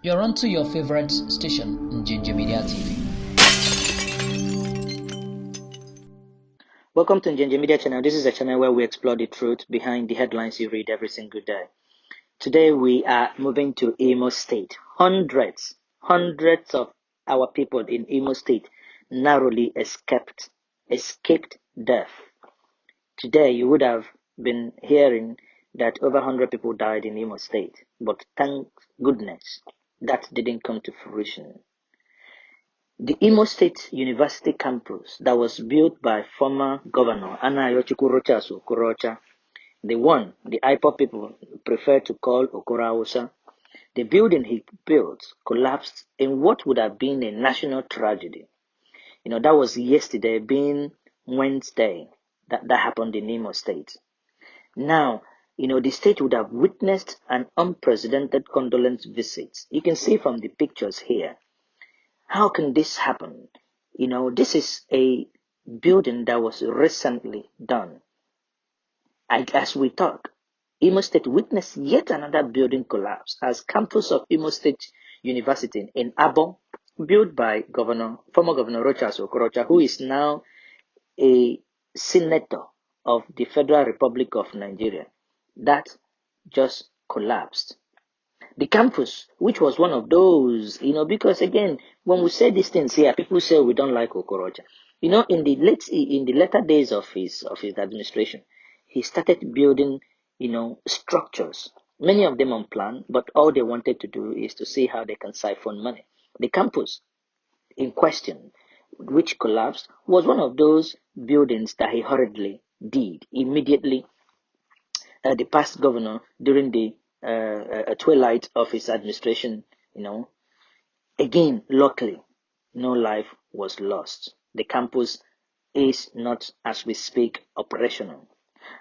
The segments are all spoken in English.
You're on to your favorite station, Njenje Media TV. Welcome to Njenje Media channel. This is a channel where we explore the truth behind the headlines you read every single day. Today we are moving to Imo State. Hundreds of our people in Imo State narrowly escaped death. Today you would have been hearing that over 100 people died in Imo State, but thank goodness that didn't come to fruition. The Imo State University campus that was built by former governor Okorocha, the one the IPOP people prefer to call Okorocha, the building he built collapsed in what would have been a national tragedy. That was yesterday, being Wednesday, that happened in Imo State. Now, the state would have witnessed an unprecedented condolence visit. You can see from the pictures here. How can this happen? This is a building that was recently done. As we talk, Imo State witnessed yet another building collapse as campus of Imo State University in Abia, built by former Governor Okorocha, who is now a senator of the Federal Republic of Nigeria. That just collapsed. The campus, which was one of those, because again, when we say these things here, people say we don't like Okorocha. In the latter days of his administration, he started building, structures, many of them unplanned, but all they wanted to do is to see how they can siphon money. The campus in question, which collapsed, was one of those buildings that he hurriedly did immediately. The past governor, during the twilight of his administration, again, luckily, no life was lost. The campus is not, as we speak, operational.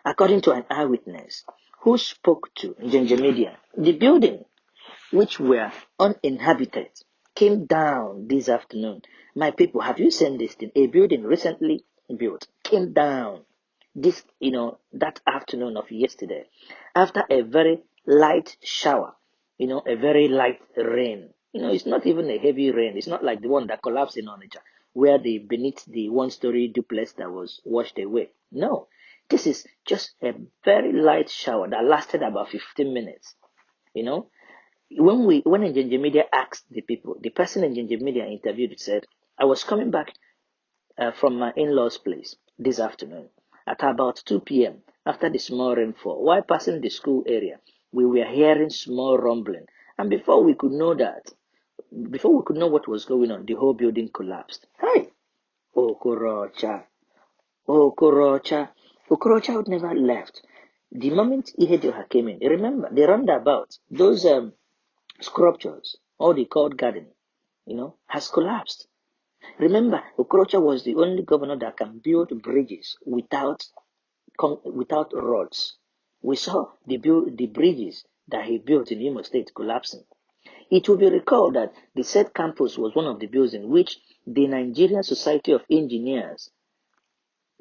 According to an eyewitness who spoke to Njenje Media, the building, which were uninhabited, came down this afternoon. My people, have you seen this thing? A building recently built came down that afternoon of yesterday after a very light shower, a very light rain. It's not even a heavy rain. It's not like the one that collapsed in Onitsha, where beneath the one-story duplex that was washed away. No, this is just a very light shower that lasted about 15 minutes. When Njenje Media asked the people, the person Njenje Media interviewed said, I was coming back from my in-laws' place this afternoon at about 2 p.m. after the small rainfall. While passing the school area, we were hearing small rumbling. And before we could know what was going on, the whole building collapsed. Hey! Okorocha would never left. The moment Ihedioha came in, remember, the roundabout, those sculptures, all they called garden, has collapsed. Remember, Okorocha was the only governor that can build bridges without roads. We saw the bridges that he built in Imo State collapsing. It will be recalled that the said campus was one of the buildings in which the Nigerian Society of Engineers,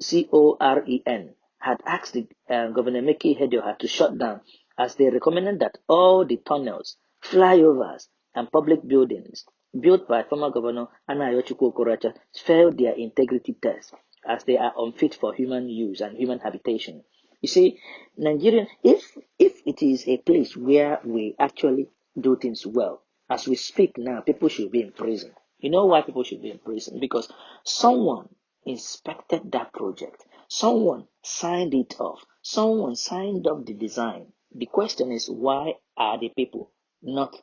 COREN, had asked the Governor Meki Hedioha to shut down, as they recommended that all the tunnels, flyovers, and public buildings built by former Governor Okorocha failed their integrity test, as they are unfit for human use and human habitation. You see, Nigerian, if it is a place where we actually do things well, as we speak now, people should be in prison. You know why people should be in prison? Because someone inspected that project. Someone signed it off. Someone signed off the design. The question is, why are the people not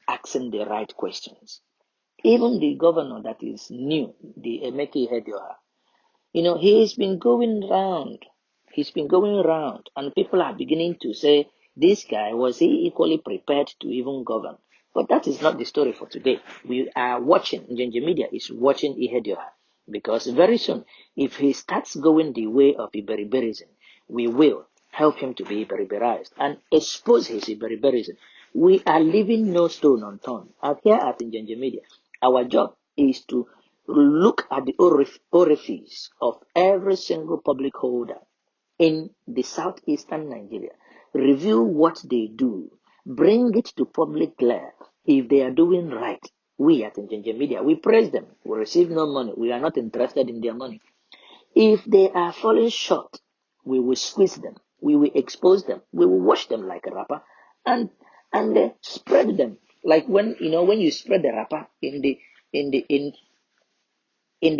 asking the right questions? Even the governor that is new, the Emeki Hedioha, he's been going round. He's been going round, and people are beginning to say, this guy, was he equally prepared to even govern? But that is not the story for today. We are watching, Njenje Media is watching Ihedioha, because very soon, if he starts going the way of Iberiberism, we will help him to be Iberiberized and expose his Iberiberism. We are leaving no stone unturned. Here at Njenje Media, our job is to look at the orifice of every single public holder in the southeastern Nigeria, review what they do, bring it to public glare, If they are doing right, we at Njenje Media, we praise them. We receive no money. We are not interested in their money. If they are falling short, we will squeeze them. We will expose them. We will wash them like a wrapper and spread them. Like when you spread the wrapper in the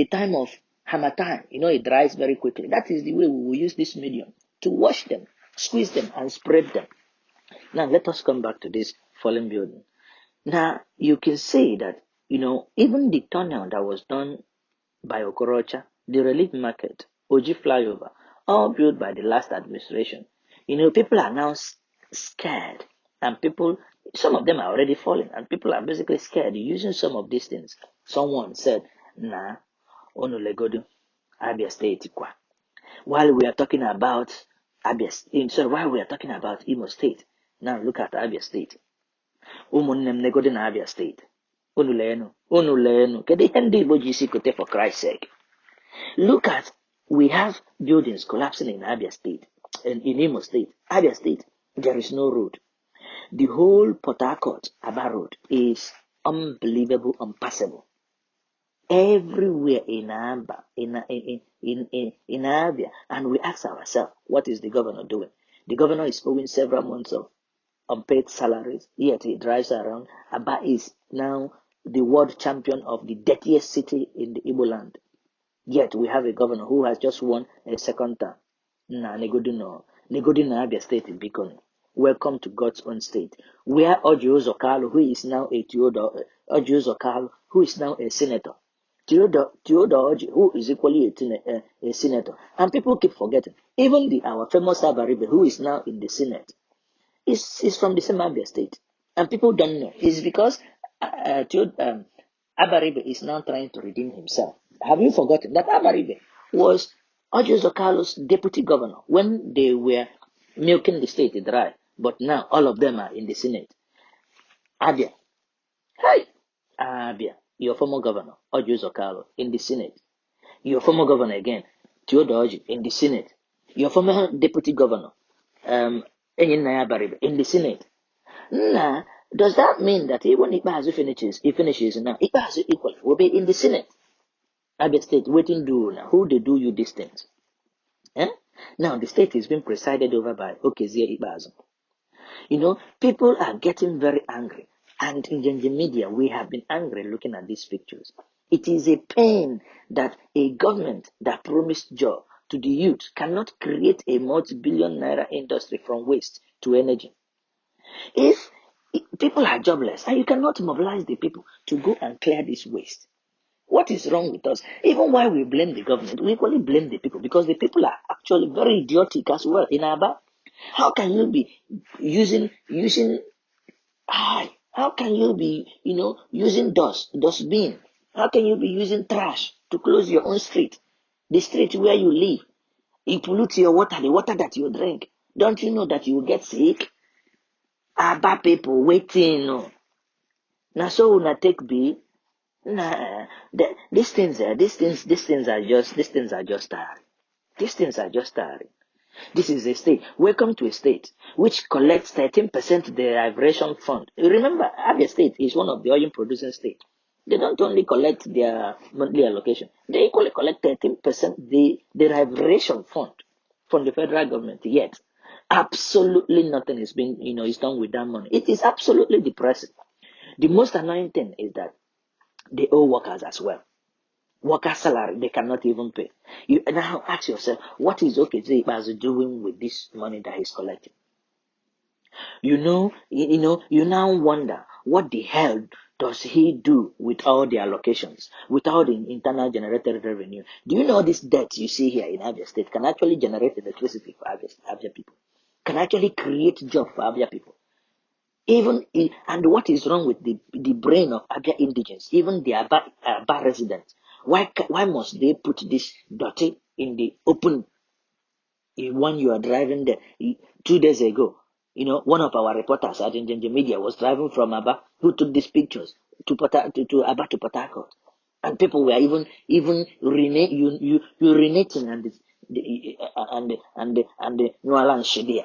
time of harmattan, it dries very quickly. That is the way we will use this medium to wash them, squeeze them, and spread them. Now let us come back to this fallen building. Now you can see that even the tunnel that was done by Okorocha, the relief market, Oji flyover, all built by the last administration. People are now scared, and some of them are already falling, and people are basically scared using some of these things. Someone said, "Nah, Onulegodu, Abia State kwa." While we are talking about while we are talking about Imo State, now look at Abia State. Umunnem negodi na Abia State. Unulenu. Kedu ihe ndị Igbo ji isi kote for Christ's sake? Look at, we have buildings collapsing in Abia State, in Imo State. Abia State, there is no road. The whole Port Harcourt Aba road is unbelievable, unpassable. Everywhere in Abia, in Abia, and we ask ourselves, what is the governor doing? The governor is owing several months of unpaid salaries, yet he drives around. Aba is now the world champion of the dirtiest city in the Igbo land. Yet we have a governor who has just won a second term. Negodino Abia State in Bikoni. Welcome to God's own state. Where Okezie Ikeazu, who is now who is now a senator. Theodore Oji, who is equally a senator. And people keep forgetting. Even our famous Abaribe, who is now in the Senate, is from the same Abia State. And people don't know. It's because Abaribe is now trying to redeem himself. Have you forgotten that Abaribe was Okezie Ikeazu's deputy governor when they were milking the state dry? But now all of them are in the Senate. Abia. Hey! Abia. Your former governor, Okezie Ikeazu, in the Senate. Your former governor again, Theodore Oji, in the Senate. Your former deputy governor, Baribe, in the Senate. Now, does that mean that even Ikpeazu finishes now, Ikpeazu equally will be in the Senate? Abia State, waiting do now. Who they do you these things? Eh? Now, the state is being presided over by Okezie Ikpeazu. People are getting very angry. And in Njenje Media, we have been angry looking at these pictures. It is a pain that a government that promised job to the youth cannot create a multi-billion naira industry from waste to energy. If people are jobless and you cannot mobilize the people to go and clear this waste, what is wrong with us? Even while we blame the government, we equally blame the people because the people are actually very idiotic as well in Aba. How can you be using how can you be, using dustbin? How can you be using trash to close your own street? The street where you live. It pollutes your water, the water that you drink. Don't you know that you will get sick? Aba people waiting. No. Now so una take be. Nah, these things are just tiring. These things are just tiring. This is a state. Welcome to a state which collects 13% derivation fund. Remember, Abia State is one of the oil producing states. They don't only collect their monthly allocation, they equally collect 13% the derivation fund from the federal government. Yet, absolutely nothing is done with that money. It is absolutely depressing. The most annoying thing is that they owe workers as well. Worker salary, they cannot even pay. You now ask yourself, what is Okezie Ikpeazu doing with this money that he's collecting? You now wonder, what the hell does he do with all the allocations, with all the internal generated revenue? Do you know this debt you see here in Abia State can actually generate electricity for Abia people, can actually create job for Abia people? And what is wrong with the brain of Abia indigents, even the Aba residents? Why must they put this dirty in the open when you are driving there? 2 days ago, one of our reporters at Njenje Media was driving from Aba, who took these pictures to Aba to Port Harcourt, and people were even urinating and the Nuala and Shedia.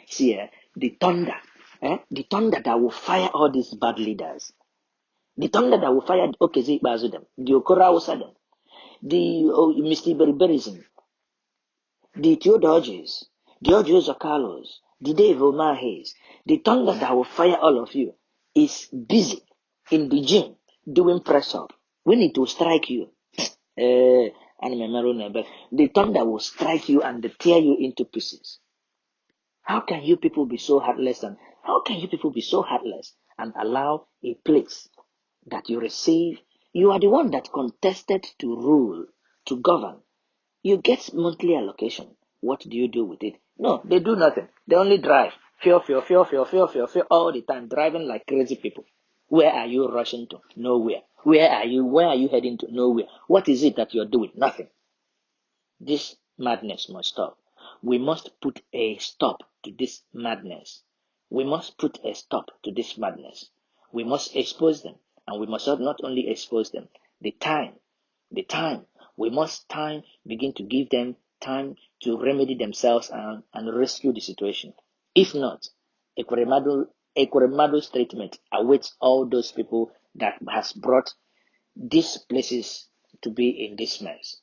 See, the thunder The thunder that will fire all these bad leaders. The thunder that will fire Okezie Ikpeazu them, the Okorocha them, the Mr. Berberism, the Theodorges, the Ojos Okalos, the Dave Omahes, the thunder that will fire all of you is busy in the gym doing press up. When it will strike you, the thunder will strike you and tear you into pieces. How can you people be so heartless and allow a place that you receive? You are the one that contested to rule, to govern. You get monthly allocation. What do you do with it? No, they do nothing. They only drive. Fear all the time, driving like crazy people. Where are you rushing to? Nowhere. Where are you heading to? Nowhere. What is it that you're doing? Nothing. This madness must stop. We must put a stop to this madness. We must put a stop to this madness. We must expose them, and we must not only expose them. The time, we must begin to give them time to remedy themselves and rescue the situation. If not, Ekweremadu's treatment awaits all those people that has brought these places to be in this mess.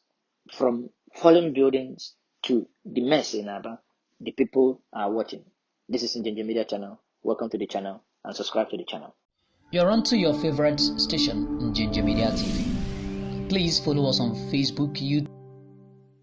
From fallen buildings to the mess in Aba, the people are watching. This is Njenje Media Channel. Welcome to the channel and subscribe to the channel. You're on to your favorite station, Njenje Media TV. Please follow us on Facebook, YouTube.